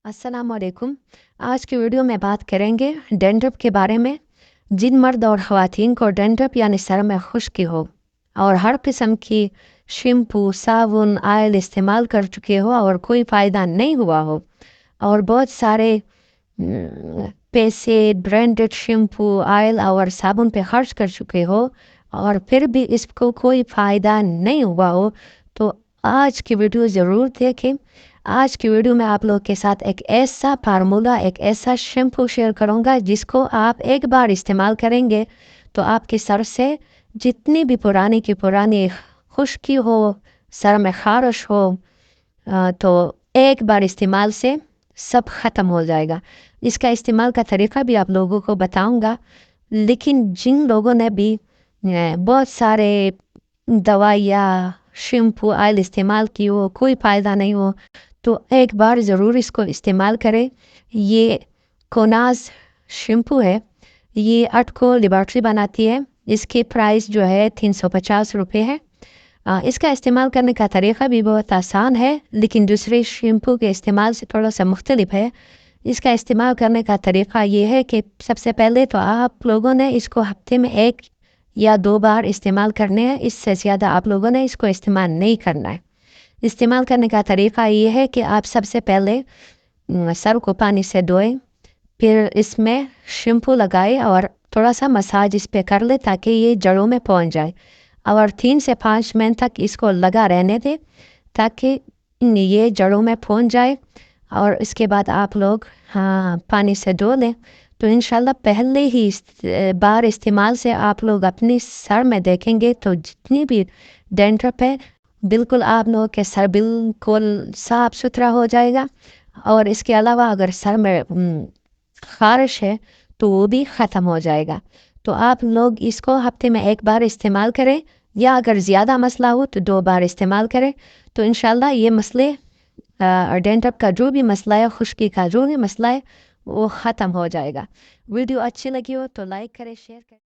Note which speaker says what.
Speaker 1: अस्सलाम वालेकुम। आज की वीडियो में बात करेंगे डैंड्रफ के बारे में। जिन मर्द और ख़वातीन को डैंड्रफ यानी सर में खुश्की हो और हर किस्म की शैम्पू, साबुन, ऑयल इस्तेमाल कर चुके हो और कोई फ़ायदा नहीं हुआ हो और बहुत सारे पैसे ब्रांडेड शैम्पू, ऑयल और साबुन पे खर्च कर चुके हो और फिर भी इसको कोई फ़ायदा नहीं हुआ हो, तो आज की वीडियो ज़रूर देखें। आज की वीडियो में आप लोग के साथ एक ऐसा फार्मूला, एक ऐसा शैम्पू शेयर करूँगा जिसको आप एक बार इस्तेमाल करेंगे तो आपके सर से जितनी भी पुरानी की पुरानी खुश्की हो, सर में ख़ारिश हो, तो एक बार इस्तेमाल से सब ख़त्म हो जाएगा। इसका इस्तेमाल का तरीका भी आप लोगों को बताऊंगा। लेकिन जिन लोगों ने भी बहुत सारे दवाइयाँ, शैम्पू, ऑयल इस्तेमाल की हो, कोई फ़ायदा नहीं हो, तो एक बार ज़रूर इसको इस्तेमाल करें। ये कोनाज़ शैम्पू है, ये अटको लिबर्टी बनाती है। इसकी प्राइस जो है 350 रुपये है। इसका इस्तेमाल करने का तरीका भी बहुत आसान है, लेकिन दूसरे शैम्पू के इस्तेमाल से थोड़ा सा मुख्तलिफ है। इसका इस्तेमाल करने का तरीका ये है कि सबसे पहले तो आप लोगों ने इसको हफ्ते में 1 या 2 बार इस्तेमाल करने हैं। इससे ज़्यादा आप लोगों ने इसको इस्तेमाल नहीं करना है। इस्तेमाल करने का तरीका ये है कि आप सबसे पहले सर को पानी से धोएं, फिर इसमें शैम्पू लगाएं और थोड़ा सा मसाज इस पे कर ले ताकि ये जड़ों में पहुंच जाए और 3 से 5 मिनट तक इसको लगा रहने दें ताकि ये जड़ों में पहुंच जाए। और इसके बाद आप लोग पानी से धो लें तो इंशाल्लाह पहले ही बार इस्तेमाल से आप लोग अपने सर में देखेंगे तो जितनी भी डैंड्रफ है बिल्कुल आप लोगों के सर बिल्कुल साफ सुथरा हो जाएगा। और इसके अलावा अगर सर में ख़ारिश है तो वो भी ख़त्म हो जाएगा। तो आप लोग इसको हफ्ते में 1 बार इस्तेमाल करें या अगर ज़्यादा मसला हो तो 2 बार इस्तेमाल करें, तो इंशाल्लाह ये मसले डैंड्रफ का जो भी मसला है, खुश्की का जो भी मसला है, वो ख़त्म हो जाएगा। वीडियो अच्छी लगी हो तो लाइक करें, शेयर करें।